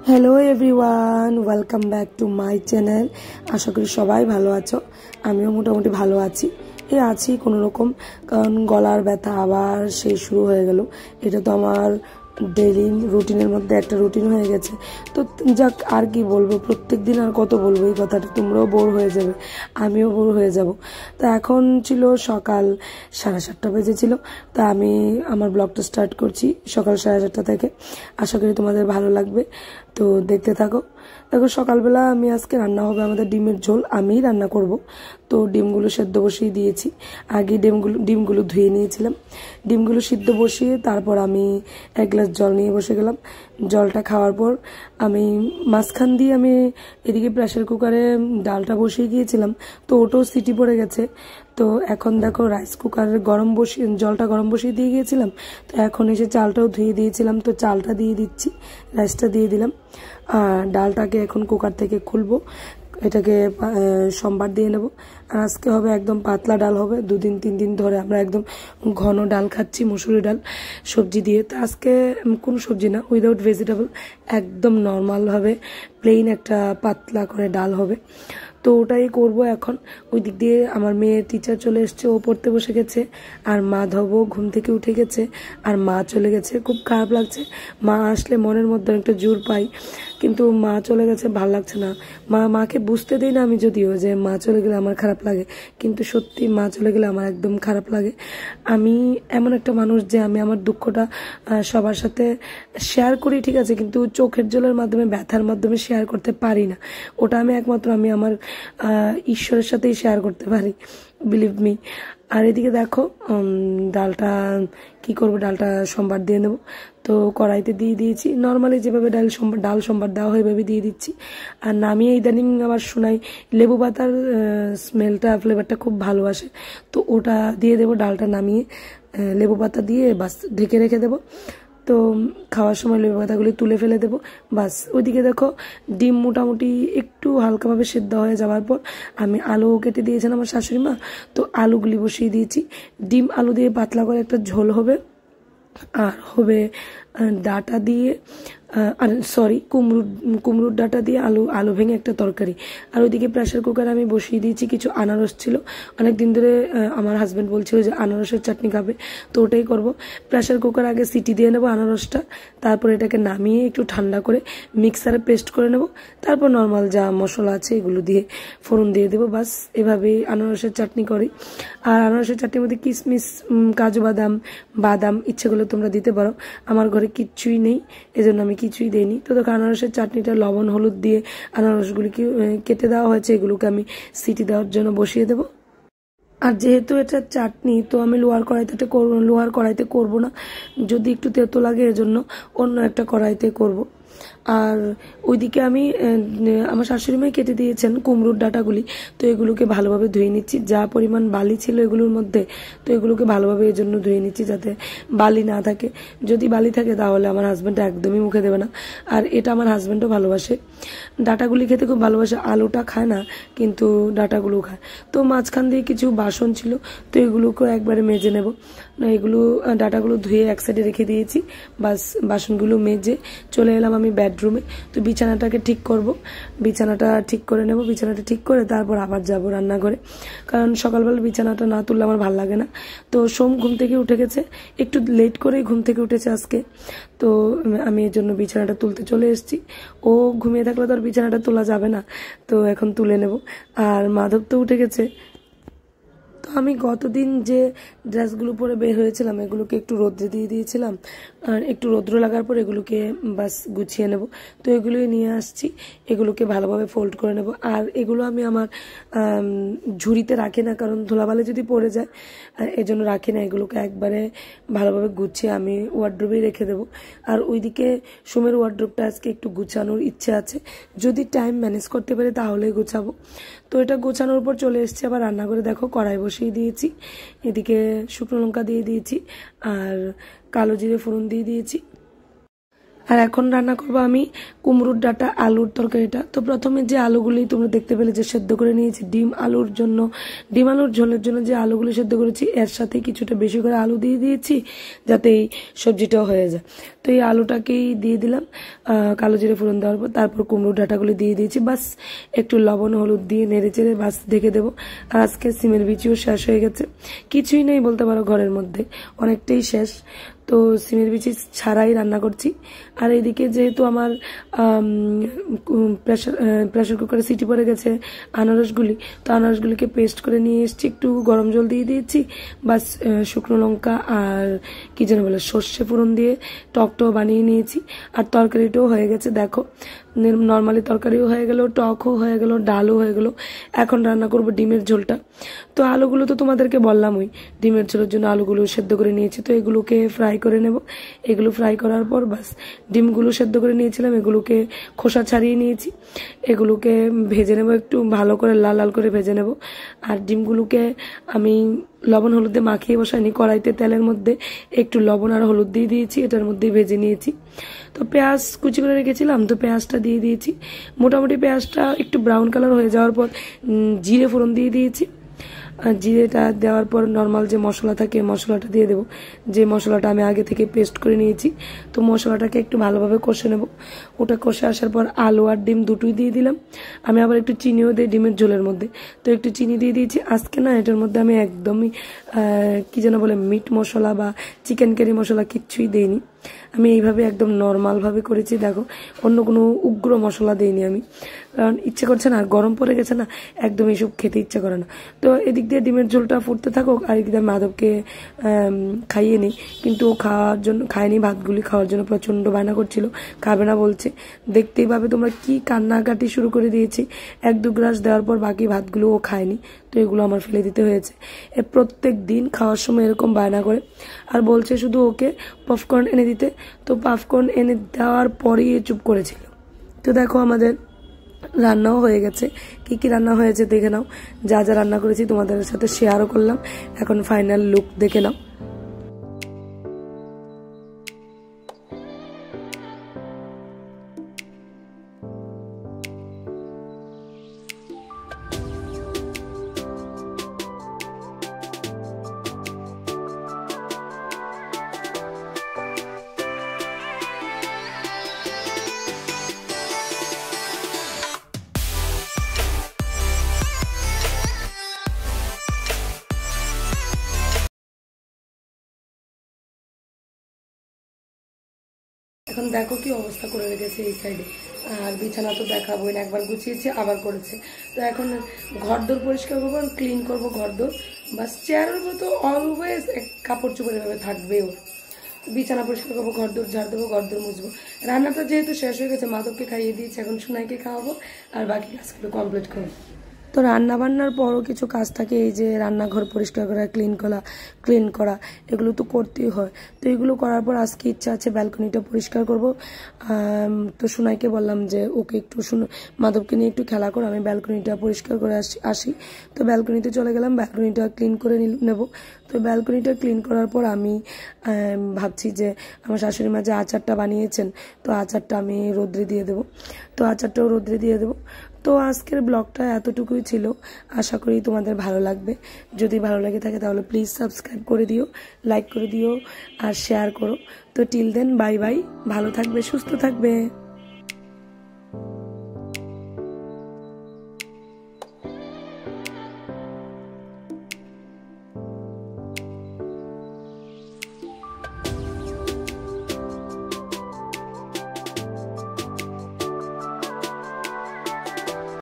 Hello everyone, welcome back to my channel. আশা করি সবাই ভালো আছো। আমিও মোটামুটি ভালো আছি। আছি কোনো রকম, কারণ গলার ব্যথা আবার সেই শুরু হয়ে গেল। এটা তো আমার ডেইলি রুটিনের মধ্যে একটা রুটিন হয়ে গেছে। তো যাক, আর কি বলবো, প্রত্যেক দিন আর কত বলবো এই কথাটা, তোমরাও বোর হয়ে যাবে, আমিও বোর হয়ে যাব। তা এখন ছিল সকাল 7:30 বেজেছিল। তা আমি আমার ব্লগটা স্টার্ট করছি সকাল 7:30 থেকে। আশা করি তোমাদের ভালো লাগবে, তো দেখতে থাকো। দেখো, সকালবেলা আমি আজকে রান্না হবে আমাদের ডিমের ঝোল, আমিই রান্না করব। তো ডিমগুলো সেদ্ধ বসিয়ে দিয়েছি। আগে ডিমগুলো ধুয়ে নিয়েছিলাম। ডিমগুলো সিদ্ধ বসিয়ে তারপর আমি এক গ্লাস জল নিয়ে বসে গেলাম। জলটা খাওয়ার পর আমি মাঝখান দিয়ে আমি এদিকে প্রেসার কুকারে ডালটা বসিয়ে গিয়েছিলাম, তো ওটাও সিটি পড়ে গেছে। তো এখন দেখো, রাইস কুকারের জলটা গরম বসিয়ে দিয়ে গিয়েছিলাম। তো এখন এসে চালটাও ধুয়ে দিয়েছিলাম, তো চালটা দিয়ে দিচ্ছি, রাইসটা দিয়ে দিলাম। আর ডালটাকে এখন কুকার থেকে খুলবো, এটাকে সোমবার দিয়ে নেব। আর আজকে হবে একদম পাতলা ডাল হবে। 2-3 দিন ধরে আমরা একদম ঘন ডাল খাচ্ছি, মুসুরি ডাল সবজি দিয়ে। তো আজকে কোনো সবজি না, উইদাউট ভেজিটেবল, একদম নর্মালভাবে প্লেন একটা পাতলা করে ডাল হবে। তো ওটাই করবো এখন। ওই দিক দিয়ে আমার মেয়ের টিচার চলে এসছে, ও পড়তে বসে গেছে। আর মাধবও ঘুম থেকে উঠে গেছে, আর মা চলে গেছে। খুব খারাপ লাগছে, মা আসলে মনের মধ্যে একটা জোর পাই, কিন্তু মা চলে গেছে, ভাল লাগছে না। মাকে বুঝতে দিই না আমি, যদিও যে মা চলে গেলে আমার খারাপ লাগে, কিন্তু সত্যি মা চলে গেলে আমার একদম খারাপ লাগে। আমি এমন একটা মানুষ যে আমি আমার দুঃখটা সবার সাথে শেয়ার করি, ঠিক আছে, কিন্তু চোখের জলের মাধ্যমে, ব্যথার মাধ্যমে শেয়ার করতে পারি না। ওটা আমি একমাত্র আমি আমার ঈশ্বরের সাথেই শেয়ার করতে পারি, বিলিভ মি। আর এদিকে দেখো, ডালটা কি করব, ডালটা সোমবার দিয়ে নেব। তো কড়াইতে দিয়ে দিয়েছি, নর্মালি যেভাবে ডাল সোমবার দেওয়া হয় এভাবে দিয়ে দিচ্ছি। আর নামিয়ে ইদানিং আবার শোনাই লেবু পাতার স্মেলটা, ফ্লেভারটা খুব ভালোবাসে, তো ওটা দিয়ে দেবো। ডালটা নামিয়ে লেবু পাতা দিয়ে বাস ঢেকে রেখে দেবো। তো খাওয়ার সময় লেবু পাতাগুলি তুলে ফেলে দেবো, বাস। ওইদিকে দেখো, ডিম মোটামুটি একটু হালকাভাবে সেদ্ধ হয়ে যাওয়ার পর আমি আলু কেটে দিয়েছেন আমার শাশুড়ি মা, তো আলুগুলি বসিয়ে দিয়েছি। ডিম আলু দিয়ে পাতলা করে একটা ঝোল হবে। আর হবে ডাটা দিয়ে, আর সরি, কুমড়োর ডাটা দিয়ে আলু ভেঙে একটা তরকারি। আর ওইদিকে প্রেসার কুকারে আমি বসিয়ে দিয়েছি, কিছু আনারস ছিল। অনেক দিন ধরে আমার হাজব্যান্ড বলছিল যে আনারসের চাটনি খাবে, তো ওটাই করব। প্রেসার কুকার আগে সিটি দিয়ে নেবো আনারসটা, তারপর এটাকে নামিয়ে একটু ঠান্ডা করে মিক্সারে পেস্ট করে নেব। তারপর নর্মাল যা মশলা আছে এগুলো দিয়ে ফোড়ন দিয়ে দেবো, বাস। এভাবেই আনারসের চাটনি করি। আর আনারসের চাটনির মধ্যে কিশমিশ, কাজু বাদাম ইচ্ছে করলে তোমরা দিতে পারো। আমার ঘরে কিচ্ছুই নেই, এজন্য আমি কিছুই দিইনি। তো দেখো, আনারসের চাটনিটা লবণ হলুদ দিয়ে আনারসগুলিকে কেটে দেওয়া হয়েছে, এগুলোকে আমি সিটি দেওয়ার জন্য বসিয়ে দেবো। আর যেহেতু এটা চাটনি, তো আমি লোহার কড়াইতে করব না, যদি একটু তেতো লাগে এজন্য অন্য একটা কড়াইতে করব। আর ওইদিকে আমি আমার শাশুড়ি মাই কেটে দিয়েছেন কুমড়োর ডাঁটাগুলি, তো এগুলোকে ভালোভাবে ধুয়ে নিচ্ছি। যা পরিমাণ বালি ছিল এগুলোর মধ্যে, তো এগুলোকে ভালোভাবে এই জন্য ধুয়ে নিচ্ছি যাতে বালি না থাকে। যদি বালি থাকে তাহলে আমার হাজব্যান্ড একদমই মুখে দেবে না। আর এটা আমার হাজব্যান্ডও ভালোবাসে, ডাঁটাগুলি খেতে খুব ভালোবাসে। আলুটা খায় না, কিন্তু ডাঁটাগুলো খায়। তো মাঝখান দিয়ে কিছু বাসন ছিল, তো এগুলোকেও একবারে মেজে নেব। এগুলো ডাঁটাগুলো ধুয়ে এক সাইডে রেখে দিয়েছি, বাস। বাসনগুলো মেজে চলে এলাম আমি বেডরুমে। তো বিছানাটাকে ঠিক করব, বিছানাটা ঠিক করে নেব। বিছানাটা ঠিক করে তারপর আবার যাব রান্নাঘরে, কারণ সকালবেলা বিছানাটা না তুললে আমার ভালো লাগে না। তো সোম ঘুম থেকে উঠে গেছে, একটু লেট করেই ঘুম থেকে উঠেছে আজকে। তো আমি এর জন্য বিছানাটা তুলতে চলে এসেছি। ও ঘুমিয়ে থাকলে তো আর বিছানাটা তোলা যাবে না, তো এখন তুলে নেব। আর মাধব তো উঠে গেছে। তো আমি গতদিন যে ড্রেসগুলো পরে বের হয়েছিলাম এগুলোকে একটু রোদ্রে দিয়ে দিয়েছিলাম, আর একটু রৌদ্র লাগার পর এগুলোকে বাস গুছিয়ে নেব। তো এগুলোই নিয়ে আসছি, এগুলোকে ভালোভাবে ফোল্ড করে নেব। আর এগুলো আমি আমার ঝুড়িতে রাখি না, কারণ ধুলাবালি যদি পড়ে যায়, এজন্য রাখি না। এগুলোকে একবারে ভালোভাবে গুছিয়ে আমি ওয়ার্ড্রোবেই রেখে দেবো। আর ওইদিকে সোমের ওয়ার্ড্রোবটা আজকে একটু গুছানোর ইচ্ছে আছে, যদি টাইম ম্যানেজ করতে পারি তাহলেই গুছাবো। তো এটা গোছানোর পর চলে এসেছি আবার রান্নাঘরে। দেখো, কড়াই বসিয়ে দিয়েছি, এদিকে শুকনো লঙ্কা দিয়ে দিয়েছি, আর কালো জিরে ফোড়ন দিয়ে দিয়েছি। আর এখন রান্না করবো আমি কুমড়োর ডাঁটা আলুর তরকারিটা। তো প্রথমে যে আলুগুলি তোমরা দেখতে পেলে যে সেদ্ধ করে নিয়েছি ডিম আলুর ঝোলের জন্য যে আলুগুলি সেদ্ধ করেছি, এর সাথে কিছুটা বেশি করে আলু দিয়ে দিয়েছি যাতে এই সবজিটাও হয়ে যায়। তো এই আলুটাকেই দিয়ে দিলাম কালো জিরে ফোড়ন দেওয়ার পর, তারপর কুমড়োর ডাঁটাগুলি দিয়ে দিয়েছি। বাস একটু লবণ হলুদ দিয়ে নেড়ে চেড়ে বাস দেখে দেবো। আর আজকে সিমের বিচিও শেষ হয়ে গেছে, কিছুই নেই বলতে পারো ঘরের মধ্যে, অনেকটাই শেষ। তো সিমের বিচি ছাড়াই রান্না করছি। আর এইদিকে যেহেতু আমার প্রেশার কুকারে সিটি পড়ে গেছে আনারসগুলি, তো আনারসগুলিকে পেস্ট করে নিয়ে এসেছি, একটু গরম জল দিয়ে দিয়েছি, বাস শুকনো লঙ্কা আর কি যেন বলে সর্ষে ফোড়ন দিয়ে টকটাও বানিয়ে নিয়েছি। আর তরকারিটাও হয়ে গেছে, দেখো নর্মালি তরকারিও হয়ে গেল, টকও হয়ে গেল, ডালও হয়ে গেল। এখন রান্না করব ডিমের ঝোলটা। তো আলুগুলো তো তোমাদেরকে বললামই, ডিমের ঝোলের জন্য আলুগুলো সেদ্ধ করে নিয়েছি, তো এগুলোকে ফ্রাই করে নেব। এগুলো ফ্রাই করার পর বাস ডিমগুলো সেদ্ধ করে নিয়েছিলাম, এগুলোকে খোসা ছাড়িয়ে নিয়েছি, এগুলোকে ভেজে নেব, একটু ভালো করে লাল লাল করে ভেজে নেব। আর ডিমগুলোকে আমি লবণ হলুদে মাখিয়ে বসাইনি, কড়াইতে তেলের মধ্যে একটু লবণ আর হলুদ দিয়ে দিয়েছি, এটার মধ্যেই ভেজে নিয়েছি। তো পেঁয়াজ কুচি করে রেখেছিলাম, তো পেঁয়াজটা দিয়ে দিয়েছি। মোটামুটি পেঁয়াজটা একটু ব্রাউন কালার হয়ে যাওয়ার পর জিরে ফোড়ন দিয়ে দিয়েছি। জিরেটা দেওয়ার পর নর্মাল যে মশলা থাকে মশলাটা দিয়ে দেবো, যে মশলাটা আমি আগে থেকে পেস্ট করে নিয়েছি। তো মশলাটাকে একটু ভালোভাবে কষে নেব। ওটা কষে আসার পর আলু আর ডিম দুটোই দিয়ে দিলাম। আমি আবার একটু চিনিও দিই ডিমের ঝোলের মধ্যে, তো একটু চিনি দিয়ে দিয়েছি। আজকে না এটার মধ্যে আমি একদমই কি যেন বলে মিট মশলা বা চিকেন কারি মশলা কিচ্ছুই দিইনি। আমি এইভাবে একদম নর্মালভাবে করেছি, দেখো অন্য কোনো উগ্র মশলা দিইনি আমি, কারণ ইচ্ছে করছে না, গরম পড়ে গেছে না, একদম এইসব খেতে ইচ্ছে করে না। তো এদিক দিয়ে ডিমের ঝোলটা ফুটতে থাকুক, আর এদিক দিয়ে মাধবকে খাইয়ে নিই। কিন্তু ও খাওয়ার জন্য খায়নি, ভাতগুলি খাওয়ার জন্য প্রচণ্ড বায়না করছিল, খাবে না বলছে। দেখতেই পাবে তোমরা কি কান্নাকাটি শুরু করে দিয়েছি। 1-2 গ্লাস দেওয়ার পর বাকি ভাতগুলো ও খায়নি, তো এগুলো আমার ফেলে দিতে হয়েছে। প্রত্যেক দিন খাওয়ার সময় এরকম বায়না করে, আর বলছে শুধু ওকে পপকর্ন এনে দিতে। তো পপকর্ন এনে দেওয়ার পরেই চুপ করেছিল। তো দেখো আমাদের রান্নাও হয়ে গেছে। কি কি রান্না হয়েছে দেখে নাও, যা যা রান্না করেছি তোমাদের সাথে শেয়ারও করলাম। এখন ফাইনাল লুক দেখে নাও। এখন দেখো কি অবস্থা করে রেখেছে এই সাইডে। আর বিছানা তো দেখাবোই না, একবার গুছিয়েছি আবার করেছে। তো এখন ঘরদোর পরিষ্কার করবো, ক্লিন করবো ঘরদোর, বাস চেয়ারের উপর তো অলওয়েজ কাপড় চোপড় এভাবে থাকবে। ওর বিছানা পরিষ্কার করবো, ঘরদোর ঝাড় দেবো, ঘরদোর মুছবো। রান্নাটা যেহেতু শেষ হয়ে গেছে, মাধবকে খাইয়ে দিয়েছি, এখন সোনাইকে খাওয়াবো আর বাকি কাজগুলো কমপ্লিট করবো। তো রান্না বান্নার পরও কিছু কাজ থাকে, এই যে রান্নাঘর পরিষ্কার করা, ক্লিন করা এগুলো তো করতেই হয়। তো এগুলো করার পর আজকে ইচ্ছা আছে ব্যালকনিটা পরিষ্কার করব। তো সোনাইকে বললাম যে ওকে একটু মাধবকে নিয়ে একটু খেলা করো, আমি ব্যালকনিটা পরিষ্কার করে আসি। তো ব্যালকনিতে চলে গেলাম, ব্যালকনিটা ক্লিন করে নেব। তো ব্যালকনিটা ক্লিন করার পর আমি ভাবছি যে আমার শাশুড়ি মা যে আচারটা বানিয়েছেন, তো আচারটা আমি রোদ্রে দিয়ে দেবো। তো আচারটাও রোদ্রে দিয়ে দেবো। তো আজকের ব্লগটা এতটুকুই ছিল, আশা করি তোমাদের ভালো লাগবে। যদি ভালো লাগে থাকে তাহলে প্লিজ সাবস্ক্রাইব করে দিও, লাইক করে দিও আর শেয়ার করো। তো টিল দেন বাই বাই, ভালো থাকবে, সুস্থ থাকবে।